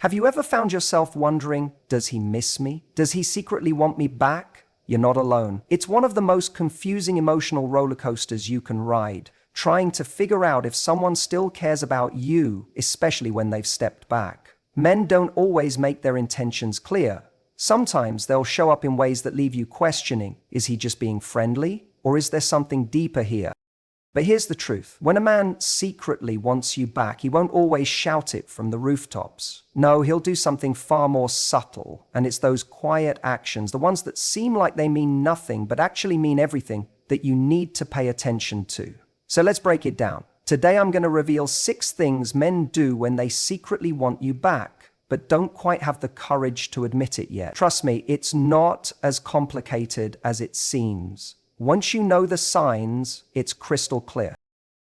Have you ever found yourself wondering, does he miss me? Does he secretly want me back? You're not alone. It's one of the most confusing emotional roller coasters you can ride, trying to figure out if someone still cares about you, especially when they've stepped back. Men don't always make their intentions clear. Sometimes they'll show up in ways that leave you questioning, is he just being friendly, or is there something deeper here? But here's the truth. When a man secretly wants you back, he won't always shout it from the rooftops. No, he'll do something far more subtle, and it's those quiet actions, the ones that seem like they mean nothing, but actually mean everything, that you need to pay attention to. So let's break it down. Today I'm going to reveal 6 things men do when they secretly want you back, but don't quite have the courage to admit it yet. Trust me, it's not as complicated as it seems. Once you know the signs, it's crystal clear.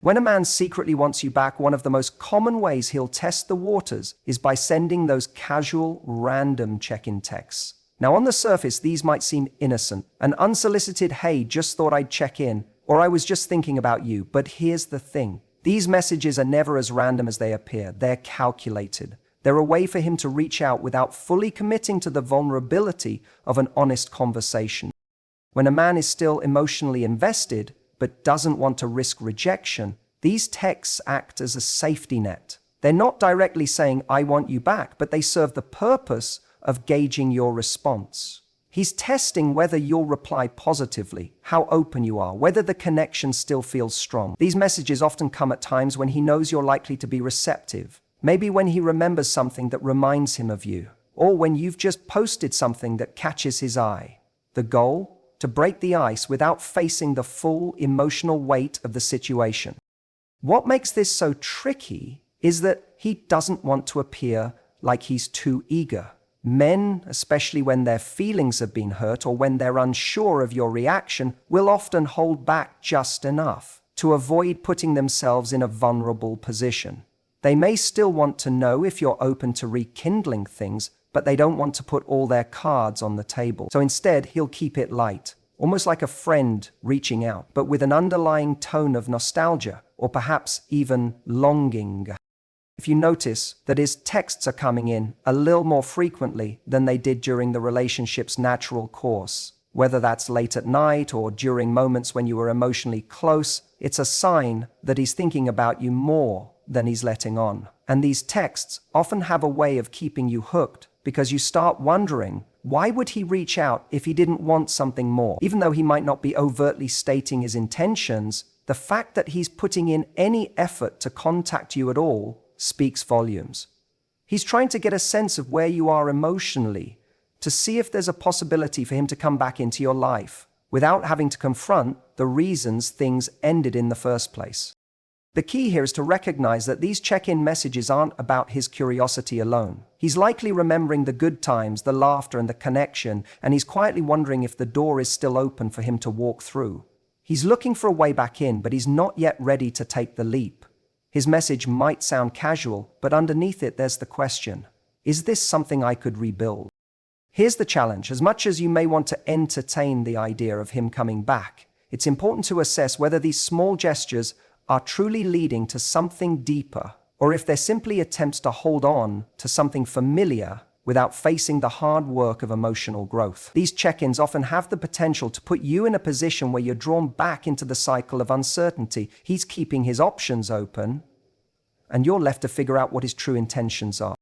When a man secretly wants you back, one of the most common ways he'll test the waters is by sending those casual, random check-in texts. Now, on the surface, these might seem innocent. An unsolicited, hey, just thought I'd check in, or I was just thinking about you. But here's the thing. These messages are never as random as they appear. They're calculated. They're a way for him to reach out without fully committing to the vulnerability of an honest conversation. When a man is still emotionally invested, but doesn't want to risk rejection, these texts act as a safety net. They're not directly saying, I want you back, but they serve the purpose of gauging your response. He's testing whether you'll reply positively, how open you are, whether the connection still feels strong. These messages often come at times when he knows you're likely to be receptive. Maybe when he remembers something that reminds him of you, or when you've just posted something that catches his eye. The goal? To break the ice without facing the full emotional weight of the situation. What makes this so tricky is that he doesn't want to appear like he's too eager. Men, especially when their feelings have been hurt or when they're unsure of your reaction, will often hold back just enough to avoid putting themselves in a vulnerable position. They may still want to know if you're open to rekindling things, but they don't want to put all their cards on the table. So instead, he'll keep it light, almost like a friend reaching out, but with an underlying tone of nostalgia, or perhaps even longing. If you notice that his texts are coming in a little more frequently than they did during the relationship's natural course, whether that's late at night or during moments when you were emotionally close, it's a sign that he's thinking about you more than he's letting on. And these texts often have a way of keeping you hooked, because you start wondering, why would he reach out if he didn't want something more? Even though he might not be overtly stating his intentions, the fact that he's putting in any effort to contact you at all speaks volumes. He's trying to get a sense of where you are emotionally, to see if there's a possibility for him to come back into your life, without having to confront the reasons things ended in the first place. The key here is to recognize that these check-in messages aren't about his curiosity alone. He's likely remembering the good times, the laughter, and the connection, and he's quietly wondering if the door is still open for him to walk through. He's looking for a way back in, but he's not yet ready to take the leap. His message might sound casual, but underneath it there's the question, is this something I could rebuild? Here's the challenge. As much as you may want to entertain the idea of him coming back, it's important to assess whether these small gestures are truly leading to something deeper, or if they're simply attempts to hold on to something familiar without facing the hard work of emotional growth. These check-ins often have the potential to put you in a position where you're drawn back into the cycle of uncertainty. He's keeping his options open, and you're left to figure out what his true intentions are.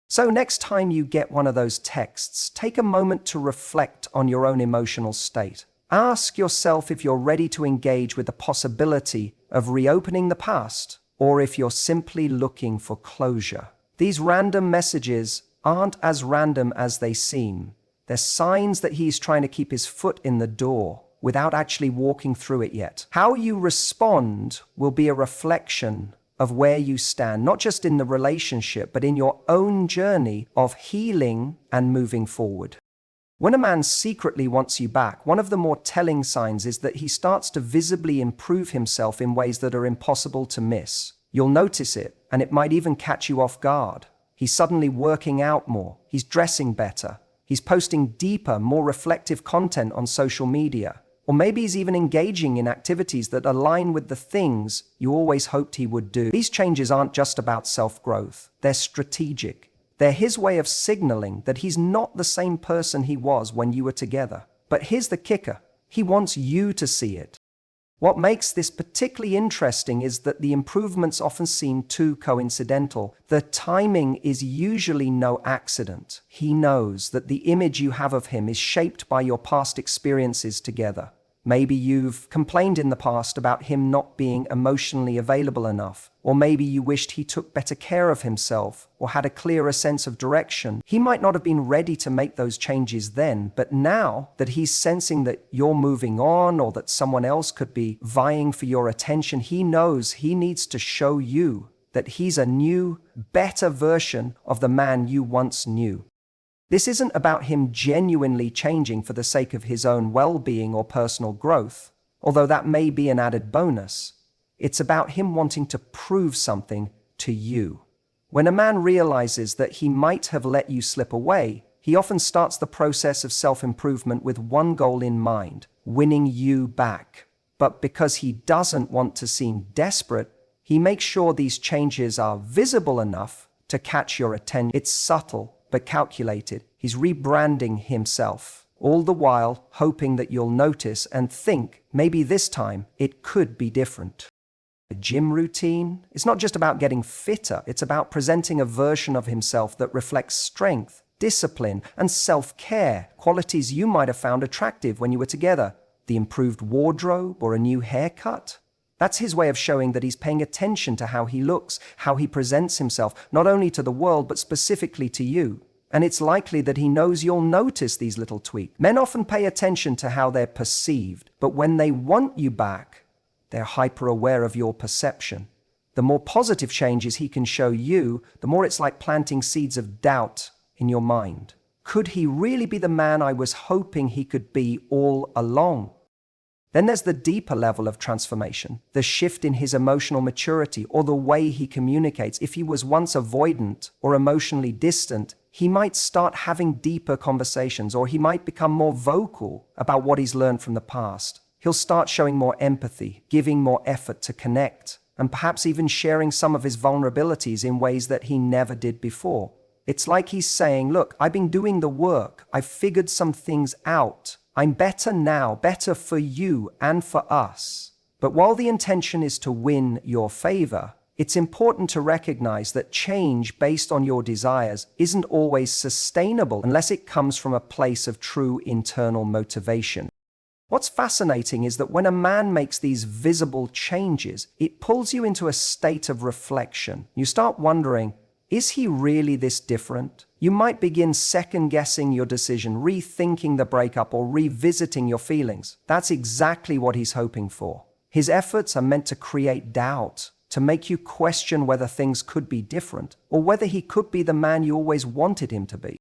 So next time you get one of those texts, take a moment to reflect on your own emotional state. Ask yourself if you're ready to engage with the possibility of reopening the past, or if you're simply looking for closure. These random messages aren't as random as they seem. They're signs that he's trying to keep his foot in the door without actually walking through it yet. How you respond will be a reflection of where you stand, not just in the relationship, but in your own journey of healing and moving forward. When a man secretly wants you back, one of the more telling signs is that he starts to visibly improve himself in ways that are impossible to miss. You'll notice it, and it might even catch you off guard. He's suddenly working out more. He's dressing better. He's posting deeper, more reflective content on social media. Or maybe he's even engaging in activities that align with the things you always hoped he would do. These changes aren't just about self-growth. They're strategic. They're his way of signaling that he's not the same person he was when you were together. But here's the kicker. He wants you to see it. What makes this particularly interesting is that the improvements often seem too coincidental. The timing is usually no accident. He knows that the image you have of him is shaped by your past experiences together. Maybe you've complained in the past about him not being emotionally available enough, or maybe you wished he took better care of himself or had a clearer sense of direction. He might not have been ready to make those changes then, but now that he's sensing that you're moving on or that someone else could be vying for your attention, he knows he needs to show you that he's a new, better version of the man you once knew. This isn't about him genuinely changing for the sake of his own well-being or personal growth, although that may be an added bonus. It's about him wanting to prove something to you. When a man realizes that he might have let you slip away, he often starts the process of self-improvement with one goal in mind: winning you back. But because he doesn't want to seem desperate, he makes sure these changes are visible enough to catch your attention. It's subtle, but calculated. He's rebranding himself, all the while hoping that you'll notice and think maybe this time it could be different. A gym routine is not just about getting fitter, it's about presenting a version of himself that reflects strength, discipline, and self-care, qualities you might have found attractive when you were together. The improved wardrobe or a new haircut. That's his way of showing that he's paying attention to how he looks, how he presents himself, not only to the world, but specifically to you. And it's likely that he knows you'll notice these little tweaks. Men often pay attention to how they're perceived, but when they want you back, they're hyper-aware of your perception. The more positive changes he can show you, the more it's like planting seeds of doubt in your mind. Could he really be the man I was hoping he could be all along? Then there's the deeper level of transformation, the shift in his emotional maturity or the way he communicates. If he was once avoidant or emotionally distant, he might start having deeper conversations, or he might become more vocal about what he's learned from the past. He'll start showing more empathy, giving more effort to connect, and perhaps even sharing some of his vulnerabilities in ways that he never did before. It's like he's saying, look, I've been doing the work. I've figured some things out. I'm better now, better for you and for us. But while the intention is to win your favor, it's important to recognize that change based on your desires isn't always sustainable unless it comes from a place of true internal motivation. What's fascinating is that when a man makes these visible changes, it pulls you into a state of reflection. You start wondering, is he really this different? You might begin second-guessing your decision, rethinking the breakup, or revisiting your feelings. That's exactly what he's hoping for. His efforts are meant to create doubt, to make you question whether things could be different, or whether he could be the man you always wanted him to be.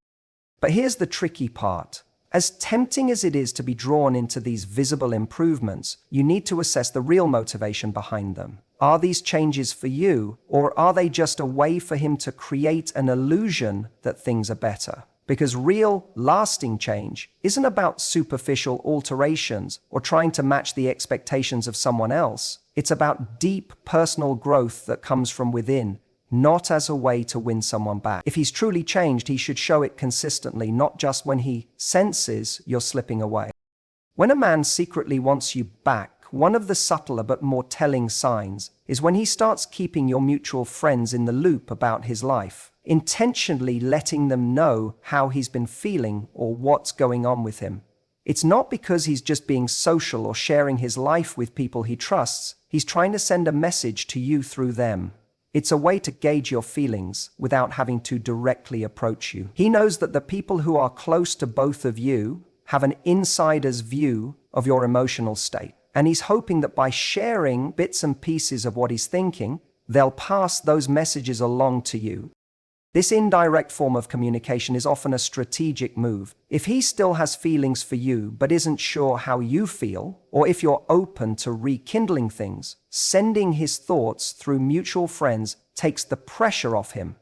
But here's the tricky part. As tempting as it is to be drawn into these visible improvements, you need to assess the real motivation behind them. Are these changes for you, or are they just a way for him to create an illusion that things are better? Because real, lasting change isn't about superficial alterations or trying to match the expectations of someone else. It's about deep personal growth that comes from within, not as a way to win someone back. If he's truly changed, he should show it consistently, not just when he senses you're slipping away. When a man secretly wants you back, one of the subtler but more telling signs is when he starts keeping your mutual friends in the loop about his life, intentionally letting them know how he's been feeling or what's going on with him. It's not because he's just being social or sharing his life with people he trusts. He's trying to send a message to you through them. It's a way to gauge your feelings without having to directly approach you. He knows that the people who are close to both of you have an insider's view of your emotional state. And he's hoping that by sharing bits and pieces of what he's thinking, they'll pass those messages along to you. This indirect form of communication is often a strategic move. If he still has feelings for you but isn't sure how you feel, or if you're open to rekindling things, sending his thoughts through mutual friends takes the pressure off him.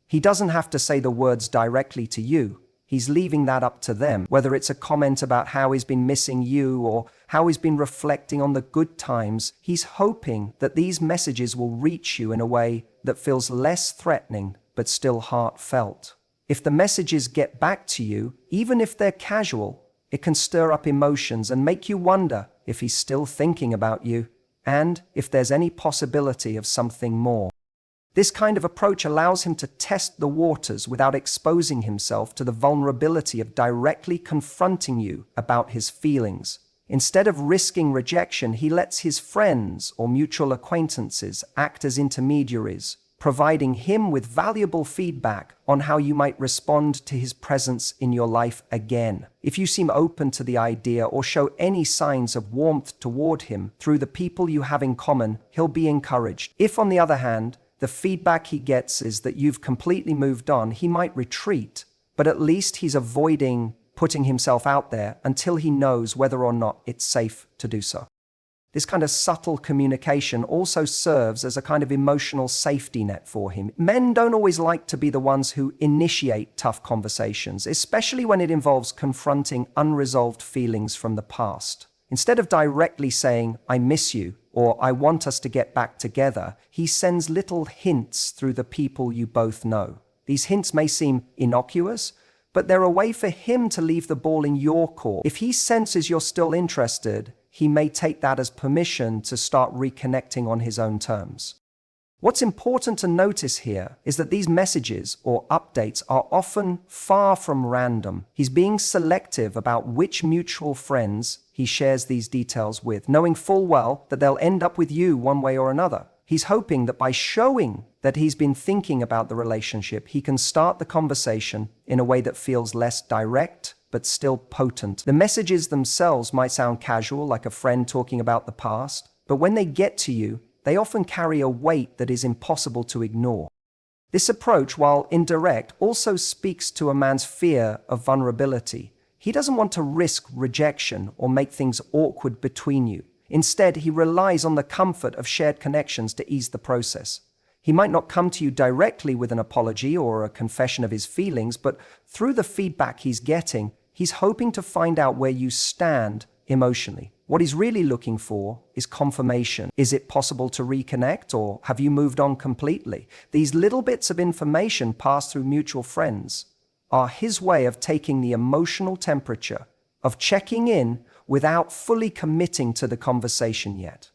He doesn't have to say the words directly to you. He's leaving that up to them, whether it's a comment about how he's been missing you or how he's been reflecting on the good times. He's hoping that these messages will reach you in a way that feels less threatening but still heartfelt. If the messages get back to you, even if they're casual, it can stir up emotions and make you wonder if he's still thinking about you, and if there's any possibility of something more. This kind of approach allows him to test the waters without exposing himself to the vulnerability of directly confronting you about his feelings. Instead of risking rejection, he lets his friends or mutual acquaintances act as intermediaries, providing him with valuable feedback on how you might respond to his presence in your life again. If you seem open to the idea or show any signs of warmth toward him through the people you have in common, he'll be encouraged. If, on the other hand, the feedback he gets is that you've completely moved on, he might retreat, but at least he's avoiding putting himself out there until he knows whether or not it's safe to do so. This kind of subtle communication also serves as a kind of emotional safety net for him. Men don't always like to be the ones who initiate tough conversations, especially when it involves confronting unresolved feelings from the past. Instead of directly saying, "I miss you," or "I want us to get back together," he sends little hints through the people you both know. These hints may seem innocuous, but they're a way for him to leave the ball in your court. If he senses you're still interested, he may take that as permission to start reconnecting on his own terms. What's important to notice here is that these messages or updates are often far from random. He's being selective about which mutual friends he shares these details with, knowing full well that they'll end up with you one way or another. He's hoping that by showing that he's been thinking about the relationship, he can start the conversation in a way that feels less direct, but still potent. The messages themselves might sound casual, like a friend talking about the past, but when they get to you, they often carry a weight that is impossible to ignore. This approach, while indirect, also speaks to a man's fear of vulnerability. He doesn't want to risk rejection or make things awkward between you. Instead, he relies on the comfort of shared connections to ease the process. He might not come to you directly with an apology or a confession of his feelings, but through the feedback he's getting, he's hoping to find out where you stand emotionally. What he's really looking for is confirmation. Is it possible to reconnect, or have you moved on completely? These little bits of information passed through mutual friends are his way of taking the emotional temperature, of checking in without fully committing to the conversation yet.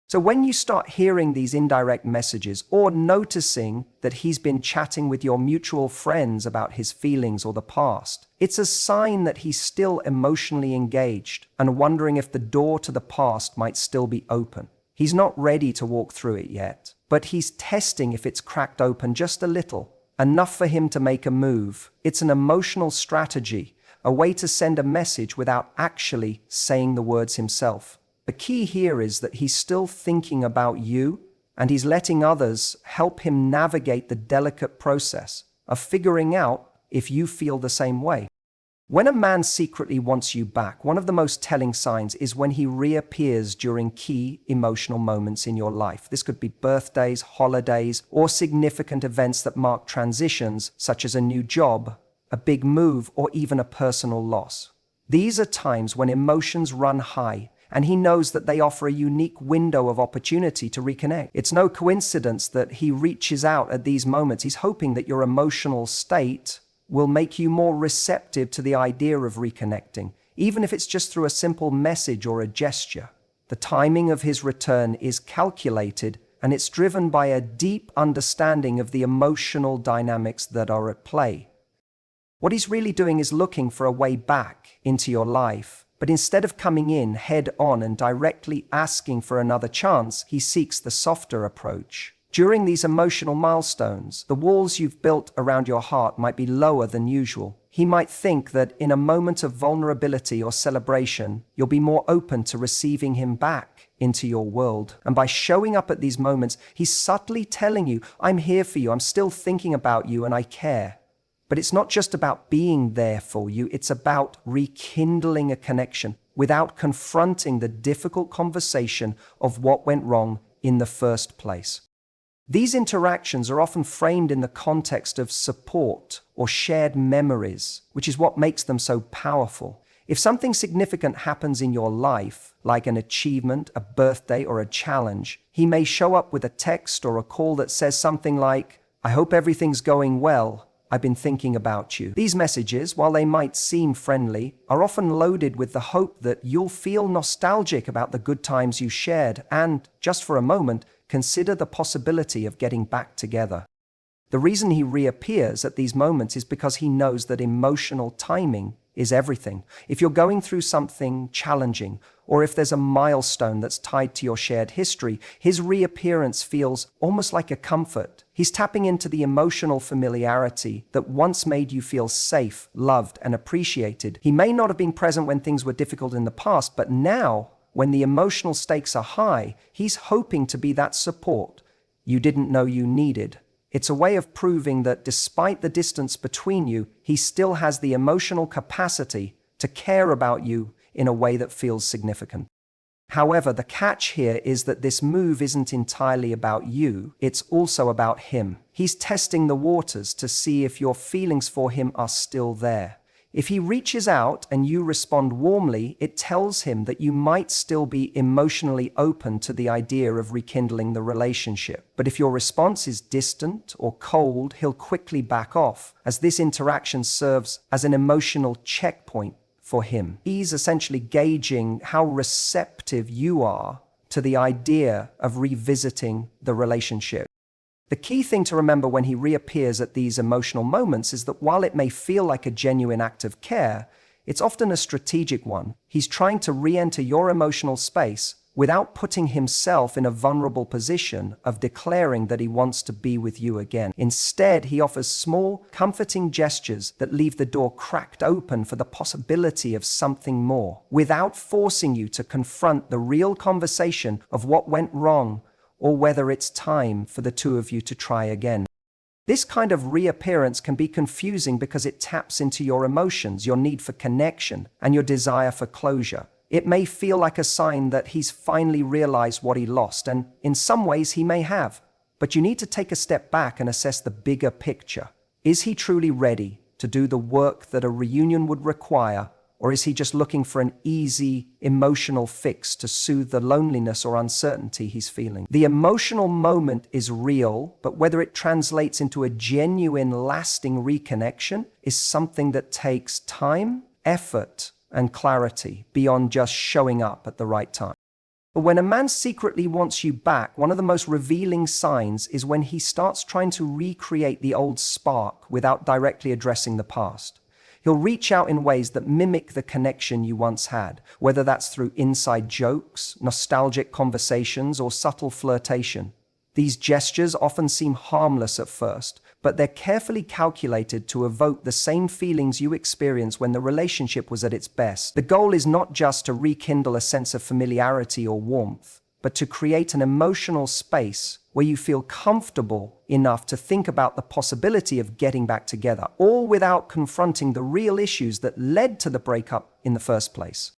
So when you start hearing these indirect messages or noticing that he's been chatting with your mutual friends about his feelings or the past, it's a sign that he's still emotionally engaged and wondering if the door to the past might still be open. He's not ready to walk through it yet, but he's testing if it's cracked open just a little, enough for him to make a move. It's an emotional strategy, a way to send a message without actually saying the words himself. The key here is that he's still thinking about you, and he's letting others help him navigate the delicate process of figuring out if you feel the same way. When a man secretly wants you back, one of the most telling signs is when he reappears during key emotional moments in your life. This could be birthdays, holidays, or significant events that mark transitions, such as a new job, a big move, or even a personal loss. These are times when emotions run high, and he knows that they offer a unique window of opportunity to reconnect. It's no coincidence that he reaches out at these moments. He's hoping that your emotional state will make you more receptive to the idea of reconnecting, even if it's just through a simple message or a gesture. The timing of his return is calculated, and it's driven by a deep understanding of the emotional dynamics that are at play. What he's really doing is looking for a way back into your life, but instead of coming in head on and directly asking for another chance, he seeks the softer approach. During these emotional milestones, the walls you've built around your heart might be lower than usual. He might think that in a moment of vulnerability or celebration, you'll be more open to receiving him back into your world. And by showing up at these moments, he's subtly telling you, "I'm here for you, I'm still thinking about you, and I care." But it's not just about being there for you, it's about rekindling a connection without confronting the difficult conversation of what went wrong in the first place. These interactions are often framed in the context of support or shared memories, which is what makes them so powerful. If something significant happens in your life, like an achievement, a birthday, or a challenge, he may show up with a text or a call that says something like, "I hope everything's going well. I've been thinking about you. These messages, while they might seem friendly, are often loaded with the hope that you'll feel nostalgic about the good times you shared and, just for a moment, consider the possibility of getting back together. The reason he reappears at these moments is because he knows that emotional timing is everything. If you're going through something challenging, or if there's a milestone that's tied to your shared history, his reappearance feels almost like a comfort. He's tapping into the emotional familiarity that once made you feel safe, loved, and appreciated. He may not have been present when things were difficult in the past, but now, when the emotional stakes are high, he's hoping to be that support you didn't know you needed. It's a way of proving that despite the distance between you, he still has the emotional capacity to care about you in a way that feels significant. However, the catch here is that this move isn't entirely about you, it's also about him. He's testing the waters to see if your feelings for him are still there. If he reaches out and you respond warmly, it tells him that you might still be emotionally open to the idea of rekindling the relationship. But if your response is distant or cold, he'll quickly back off, as this interaction serves as an emotional checkpoint for him. He's essentially gauging how receptive you are to the idea of revisiting the relationship. The key thing to remember when he reappears at these emotional moments is that while it may feel like a genuine act of care, it's often a strategic one. He's trying to re-enter your emotional space without putting himself in a vulnerable position of declaring that he wants to be with you again. Instead, he offers small, comforting gestures that leave the door cracked open for the possibility of something more, without forcing you to confront the real conversation of what went wrong or whether it's time for the two of you to try again. This kind of reappearance can be confusing because it taps into your emotions, your need for connection, and your desire for closure. It may feel like a sign that he's finally realized what he lost, and in some ways he may have. But you need to take a step back and assess the bigger picture. Is he truly ready to do the work that a reunion would require? Or is he just looking for an easy, emotional fix to soothe the loneliness or uncertainty he's feeling? The emotional moment is real, but whether it translates into a genuine, lasting reconnection is something that takes time, effort, and clarity beyond just showing up at the right time. But when a man secretly wants you back, one of the most revealing signs is when he starts trying to recreate the old spark without directly addressing the past. He'll reach out in ways that mimic the connection you once had, whether that's through inside jokes, nostalgic conversations, or subtle flirtation. These gestures often seem harmless at first, but they're carefully calculated to evoke the same feelings you experienced when the relationship was at its best. The goal is not just to rekindle a sense of familiarity or warmth, but to create an emotional space where you feel comfortable enough to think about the possibility of getting back together, all without confronting the real issues that led to the breakup in the first place.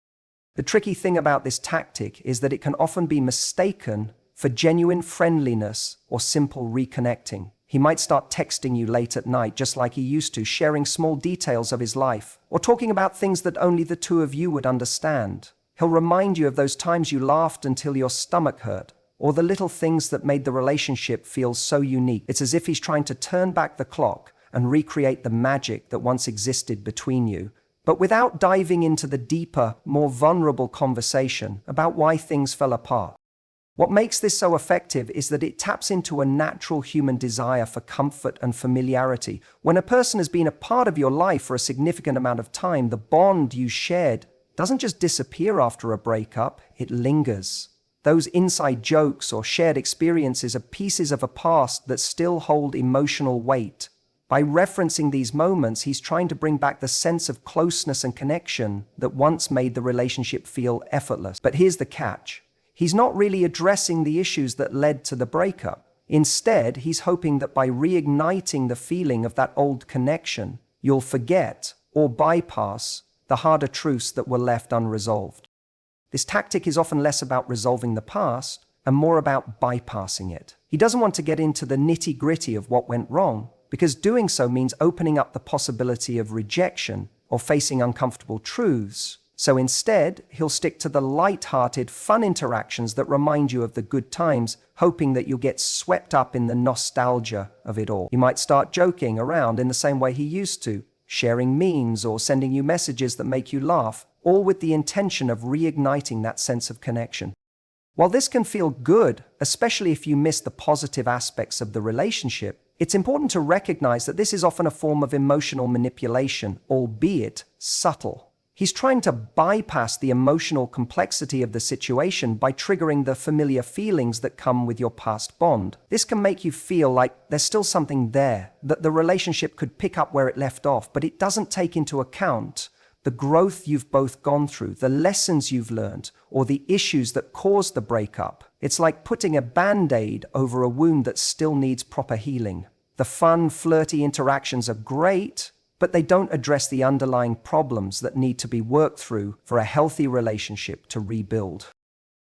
The tricky thing about this tactic is that it can often be mistaken for genuine friendliness or simple reconnecting. He might start texting you late at night just like he used to, sharing small details of his life, or talking about things that only the two of you would understand. He'll remind you of those times you laughed until your stomach hurt, or the little things that made the relationship feel so unique. It's as if he's trying to turn back the clock and recreate the magic that once existed between you, but without diving into the deeper, more vulnerable conversation about why things fell apart. What makes this so effective is that it taps into a natural human desire for comfort and familiarity. When a person has been a part of your life for a significant amount of time, the bond you shared doesn't just disappear after a breakup, it lingers. Those inside jokes or shared experiences are pieces of a past that still hold emotional weight. By referencing these moments, he's trying to bring back the sense of closeness and connection that once made the relationship feel effortless. But here's the catch. He's not really addressing the issues that led to the breakup. Instead, he's hoping that by reigniting the feeling of that old connection, you'll forget or bypass the harder truths that were left unresolved. This tactic is often less about resolving the past and more about bypassing it. He doesn't want to get into the nitty-gritty of what went wrong, because doing so means opening up the possibility of rejection or facing uncomfortable truths. So instead, he'll stick to the light-hearted, fun interactions that remind you of the good times, hoping that you'll get swept up in the nostalgia of it all. He might start joking around in the same way he used to, sharing memes or sending you messages that make you laugh, all with the intention of reigniting that sense of connection. While this can feel good, especially if you miss the positive aspects of the relationship, it's important to recognize that this is often a form of emotional manipulation, albeit subtle. He's trying to bypass the emotional complexity of the situation by triggering the familiar feelings that come with your past bond. This can make you feel like there's still something there, that the relationship could pick up where it left off, but it doesn't take into account the growth you've both gone through, the lessons you've learned, or the issues that caused the breakup. It's like putting a band-aid over a wound that still needs proper healing. The fun, flirty interactions are great, but they don't address the underlying problems that need to be worked through for a healthy relationship to rebuild.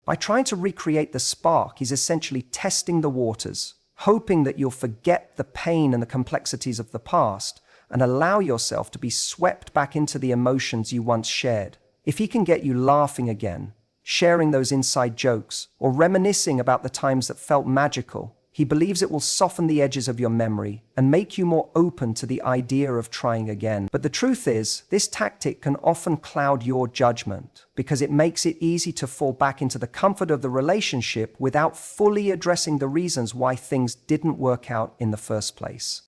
By trying to recreate the spark, he's essentially testing the waters, hoping that you'll forget the pain and the complexities of the past and allow yourself to be swept back into the emotions you once shared. If he can get you laughing again, sharing those inside jokes, or reminiscing about the times that felt magical, he believes it will soften the edges of your memory and make you more open to the idea of trying again. But the truth is, this tactic can often cloud your judgment because it makes it easy to fall back into the comfort of the relationship without fully addressing the reasons why things didn't work out in the first place.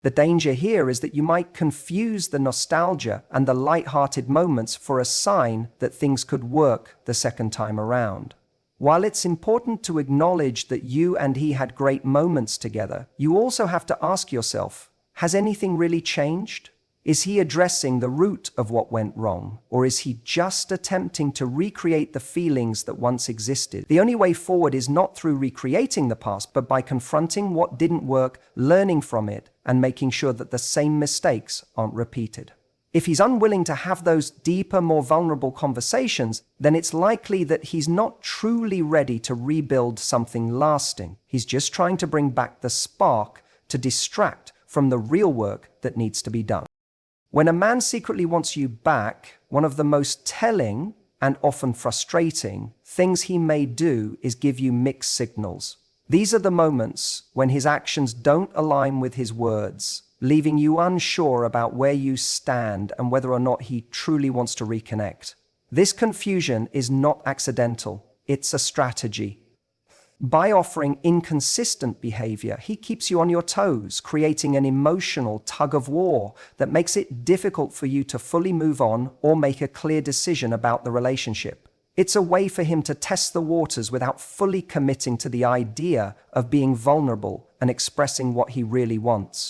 The danger here is that you might confuse the nostalgia and the light-hearted moments for a sign that things could work the second time around. While it's important to acknowledge that you and he had great moments together, you also have to ask yourself, has anything really changed? Is he addressing the root of what went wrong? Or is he just attempting to recreate the feelings that once existed? The only way forward is not through recreating the past, but by confronting what didn't work, learning from it, and making sure that the same mistakes aren't repeated. If he's unwilling to have those deeper, more vulnerable conversations, then it's likely that he's not truly ready to rebuild something lasting. He's just trying to bring back the spark to distract from the real work that needs to be done. When a man secretly wants you back, one of the most telling and often frustrating things he may do is give you mixed signals. These are the moments when his actions don't align with his words, leaving you unsure about where you stand and whether or not he truly wants to reconnect. This confusion is not accidental, it's a strategy. By offering inconsistent behavior, he keeps you on your toes, creating an emotional tug-of-war that makes it difficult for you to fully move on or make a clear decision about the relationship. It's a way for him to test the waters without fully committing to the idea of being vulnerable and expressing what he really wants.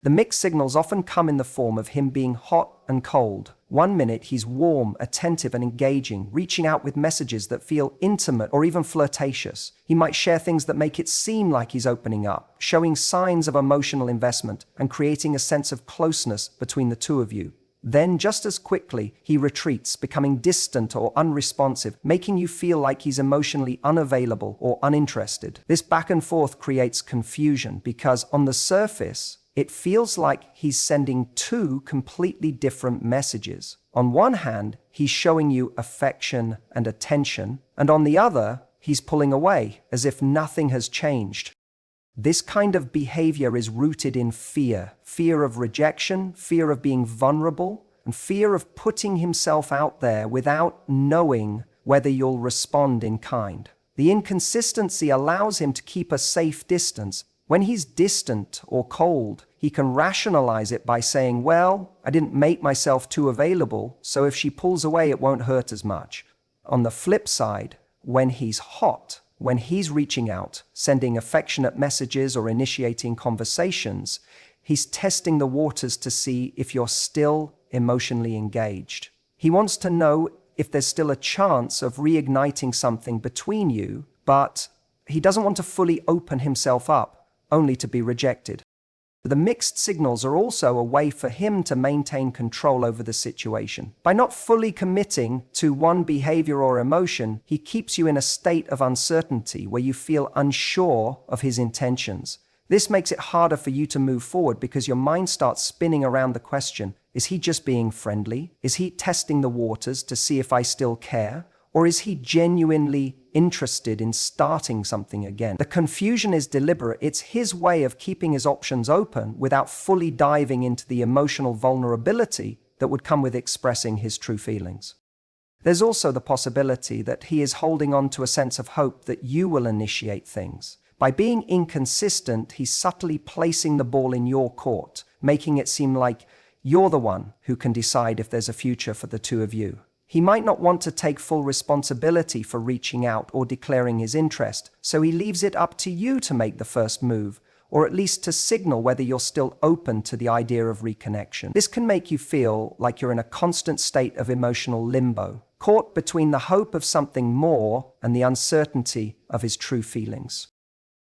The mixed signals often come in the form of him being hot and cold. One minute he's warm, attentive and engaging, reaching out with messages that feel intimate or even flirtatious. He might share things that make it seem like he's opening up, showing signs of emotional investment and creating a sense of closeness between the two of you. Then, just as quickly, he retreats, becoming distant or unresponsive, making you feel like he's emotionally unavailable or uninterested. This back and forth creates confusion because, on the surface, it feels like he's sending two completely different messages. On one hand, he's showing you affection and attention, and on the other, he's pulling away, as if nothing has changed. This kind of behavior is rooted in fear. Fear of rejection, fear of being vulnerable, and fear of putting himself out there without knowing whether you'll respond in kind. The inconsistency allows him to keep a safe distance. When he's distant or cold, he can rationalize it by saying, well, I didn't make myself too available, so if she pulls away, it won't hurt as much. On the flip side, when he's hot, when he's reaching out, sending affectionate messages or initiating conversations, he's testing the waters to see if you're still emotionally engaged. He wants to know if there's still a chance of reigniting something between you, but he doesn't want to fully open himself up, only to be rejected. The mixed signals are also a way for him to maintain control over the situation. By not fully committing to one behavior or emotion, he keeps you in a state of uncertainty where you feel unsure of his intentions. This makes it harder for you to move forward because your mind starts spinning around the question, is he just being friendly? Is he testing the waters to see if I still care? Or is he genuinely interested in starting something again? The confusion is deliberate. It's his way of keeping his options open without fully diving into the emotional vulnerability that would come with expressing his true feelings. There's also the possibility that he is holding on to a sense of hope that you will initiate things. By being inconsistent, he's subtly placing the ball in your court, making it seem like you're the one who can decide if there's a future for the two of you. He might not want to take full responsibility for reaching out or declaring his interest, so he leaves it up to you to make the first move, or at least to signal whether you're still open to the idea of reconnection. This can make you feel like you're in a constant state of emotional limbo, caught between the hope of something more and the uncertainty of his true feelings.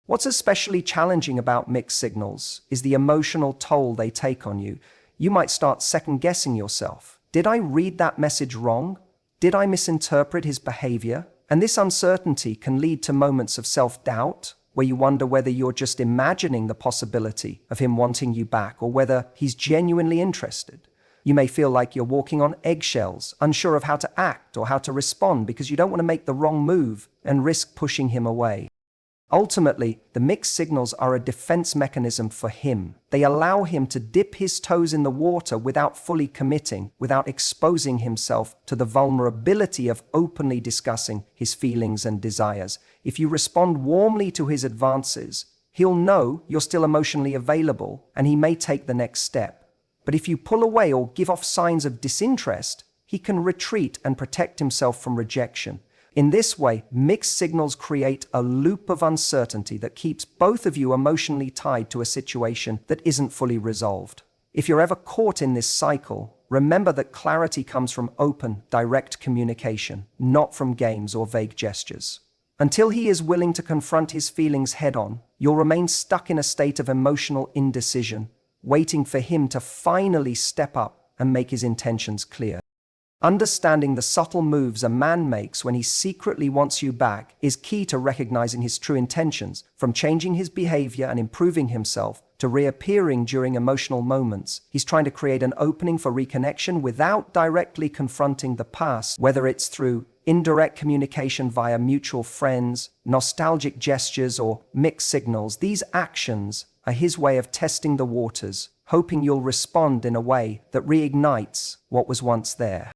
What's especially challenging about mixed signals is the emotional toll they take on you. You might start second-guessing yourself. Did I read that message wrong? Did I misinterpret his behavior? And this uncertainty can lead to moments of self-doubt, where you wonder whether you're just imagining the possibility of him wanting you back or whether he's genuinely interested. You may feel like you're walking on eggshells, unsure of how to act or how to respond because you don't want to make the wrong move and risk pushing him away. Ultimately, the mixed signals are a defense mechanism for him. They allow him to dip his toes in the water without fully committing, without exposing himself to the vulnerability of openly discussing his feelings and desires. If you respond warmly to his advances, he'll know you're still emotionally available and he may take the next step. But if you pull away or give off signs of disinterest, he can retreat and protect himself from rejection. In this way, mixed signals create a loop of uncertainty that keeps both of you emotionally tied to a situation that isn't fully resolved. If you're ever caught in this cycle, remember that clarity comes from open, direct communication, not from games or vague gestures. Until he is willing to confront his feelings head-on, you'll remain stuck in a state of emotional indecision, waiting for him to finally step up and make his intentions clear. Understanding the subtle moves a man makes when he secretly wants you back is key to recognizing his true intentions, from changing his behavior and improving himself to reappearing during emotional moments. He's trying to create an opening for reconnection without directly confronting the past, whether it's through indirect communication via mutual friends, nostalgic gestures, or mixed signals. These actions are his way of testing the waters, hoping you'll respond in a way that reignites what was once there.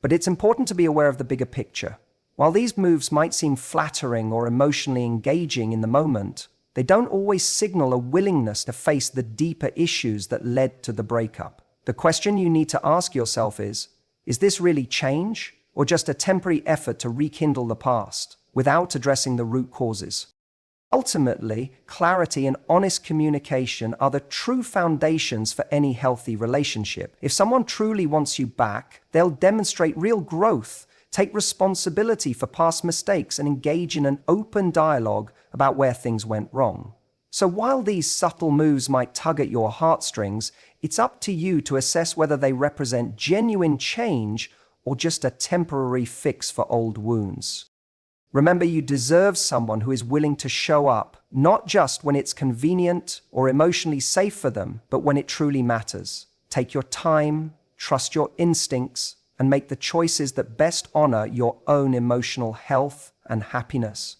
But it's important to be aware of the bigger picture. While these moves might seem flattering or emotionally engaging in the moment, they don't always signal a willingness to face the deeper issues that led to the breakup. The question you need to ask yourself is this really change or just a temporary effort to rekindle the past without addressing the root causes? Ultimately, clarity and honest communication are the true foundations for any healthy relationship. If someone truly wants you back, they'll demonstrate real growth, take responsibility for past mistakes, and engage in an open dialogue about where things went wrong. So while these subtle moves might tug at your heartstrings, it's up to you to assess whether they represent genuine change or just a temporary fix for old wounds. Remember, you deserve someone who is willing to show up, not just when it's convenient or emotionally safe for them, but when it truly matters. Take your time, trust your instincts, and make the choices that best honor your own emotional health and happiness.